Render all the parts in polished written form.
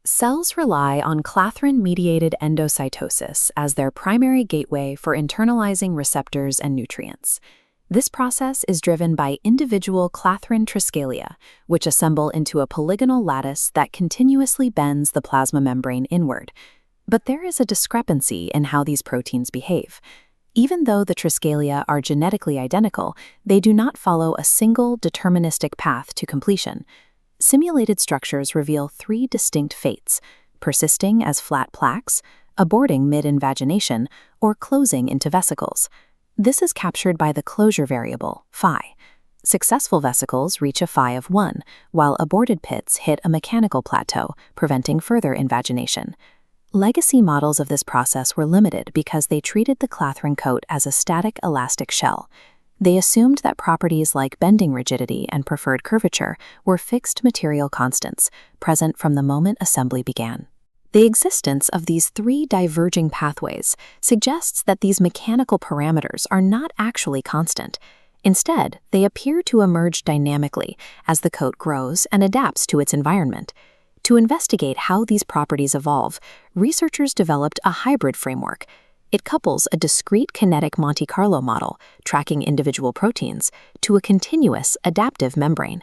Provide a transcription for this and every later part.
Cells rely on clathrin-mediated endocytosis as their primary gateway for internalizing receptors and nutrients. This process is driven by individual clathrin triskelia, which assemble into a polygonal lattice that continuously bends the plasma membrane inward. But there is a discrepancy in how these proteins behave. Even though the triskelia are genetically identical, they do not follow a single deterministic path to completion. Simulated structures reveal three distinct fates: persisting as flat plaques, aborting mid-invagination, or closing into vesicles. This is captured by the closure variable, phi. Successful vesicles reach a phi of 1, while aborted pits hit a mechanical plateau, preventing further invagination. Legacy models of this process were limited because they treated the clathrin coat as a static elastic shell. They assumed that properties like bending rigidity and preferred curvature were fixed material constants, present from the moment assembly began. The existence of these three diverging pathways suggests that these mechanical parameters are not actually constant. Instead, they appear to emerge dynamically as the coat grows and adapts to its environment. To investigate how these properties evolve, researchers developed a hybrid framework. It couples a discrete kinetic Monte Carlo model, tracking individual proteins, to a continuous, adaptive membrane.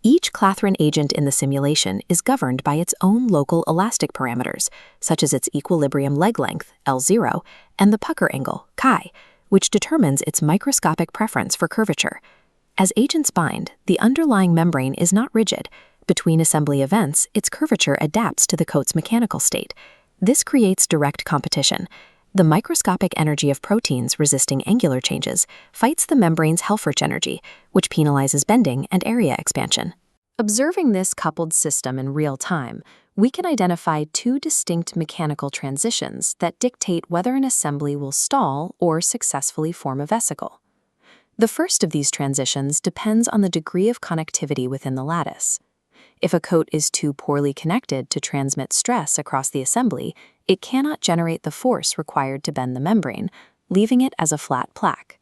Each clathrin agent in the simulation is governed by its own local elastic parameters, such as its equilibrium leg length, L0, and the pucker angle, chi, which determines its microscopic preference for curvature. As agents bind, the underlying membrane is not rigid. Between assembly events, its curvature adapts to the coat's mechanical state. This creates direct competition. The microscopic energy of proteins resisting angular changes fights the membrane's Helfrich energy, which penalizes bending and area expansion. Observing this coupled system in real time, we can identify two distinct mechanical transitions that dictate whether an assembly will stall or successfully form a vesicle. The first of these transitions depends on the degree of connectivity within the lattice. If a coat is too poorly connected to transmit stress across the assembly, it cannot generate the force required to bend the membrane, leaving it as a flat plaque.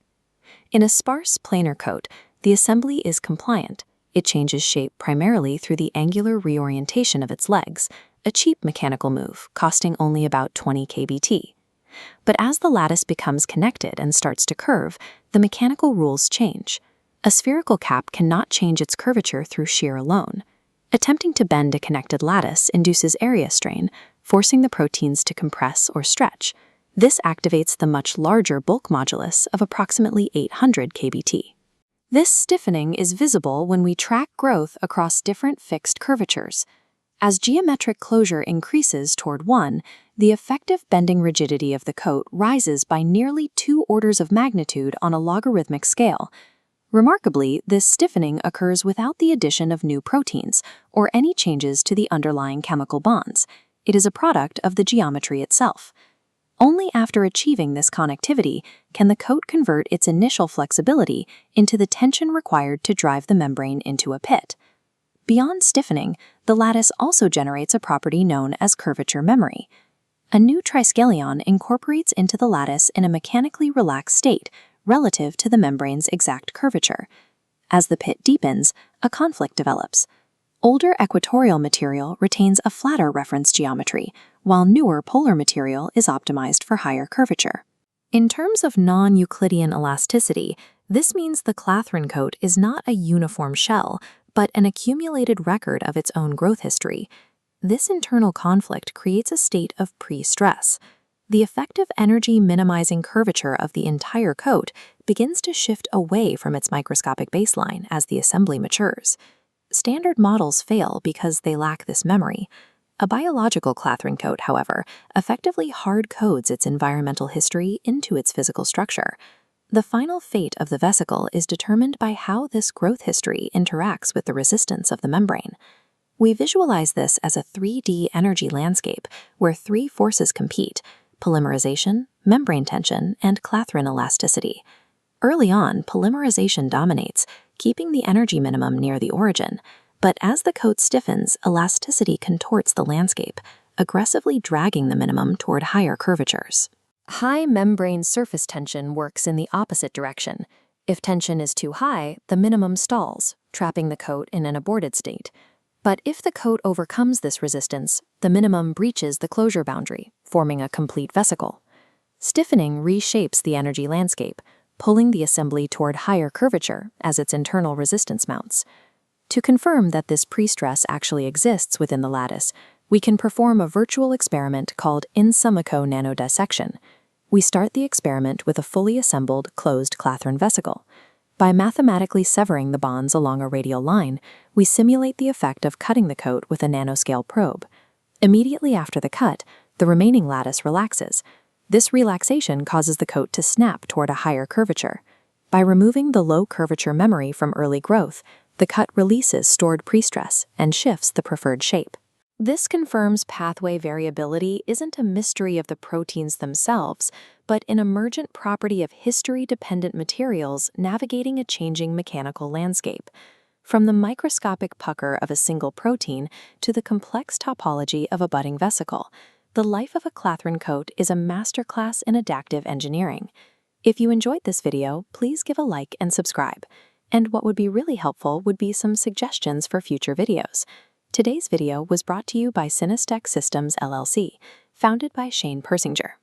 In a sparse planar coat, the assembly is compliant. It changes shape primarily through the angular reorientation of its legs, a cheap mechanical move costing only about 20 kBT. But as the lattice becomes connected and starts to curve, the mechanical rules change. A spherical cap cannot change its curvature through shear alone. Attempting to bend a connected lattice induces area strain, forcing the proteins to compress or stretch. This activates the much larger bulk modulus of approximately 800 kBT. This stiffening is visible when we track growth across different fixed curvatures. As geometric closure increases toward 1, the effective bending rigidity of the coat rises by nearly 2 orders of magnitude on a logarithmic scale. Remarkably, this stiffening occurs without the addition of new proteins or any changes to the underlying chemical bonds. It is a product of the geometry itself. Only after achieving this connectivity can the coat convert its initial flexibility into the tension required to drive the membrane into a pit. Beyond stiffening, the lattice also generates a property known as curvature memory. A new triskelion incorporates into the lattice in a mechanically relaxed state relative to the membrane's exact curvature. As the pit deepens, a conflict develops. Older equatorial material retains a flatter reference geometry, while newer polar material is optimized for higher curvature. In terms of non-Euclidean elasticity, this means the clathrin coat is not a uniform shell, but an accumulated record of its own growth history. This internal conflict creates a state of pre-stress. The effective energy-minimizing curvature of the entire coat begins to shift away from its microscopic baseline as the assembly matures. Standard models fail because they lack this memory. A biological clathrin coat, however, effectively hard-codes its environmental history into its physical structure. The final fate of the vesicle is determined by how this growth history interacts with the resistance of the membrane. We visualize this as a 3D energy landscape where 3 forces compete: polymerization, membrane tension, and clathrin elasticity. Early on, polymerization dominates, keeping the energy minimum near the origin. But as the coat stiffens, elasticity contorts the landscape, aggressively dragging the minimum toward higher curvatures. High membrane surface tension works in the opposite direction. If tension is too high, the minimum stalls, trapping the coat in an aborted state. But if the coat overcomes this resistance, the minimum breaches the closure boundary, forming a complete vesicle. Stiffening reshapes the energy landscape, pulling the assembly toward higher curvature as its internal resistance mounts. To confirm that this prestress actually exists within the lattice, we can perform a virtual experiment called in silico nanodissection. We start the experiment with a fully assembled, closed clathrin vesicle. By mathematically severing the bonds along a radial line, we simulate the effect of cutting the coat with a nanoscale probe. Immediately after the cut, the remaining lattice relaxes. This relaxation causes the coat to snap toward a higher curvature. By removing the low curvature memory from early growth, the cut releases stored prestress and shifts the preferred shape. This confirms pathway variability isn't a mystery of the proteins themselves, but an emergent property of history-dependent materials navigating a changing mechanical landscape. From the microscopic pucker of a single protein to the complex topology of a budding vesicle, the life of a clathrin coat is a masterclass in adaptive engineering. If you enjoyed this video, please give a like and subscribe. And what would be really helpful would be some suggestions for future videos. Today's video was brought to you by Synestex Systems LLC, founded by Shane Persinger.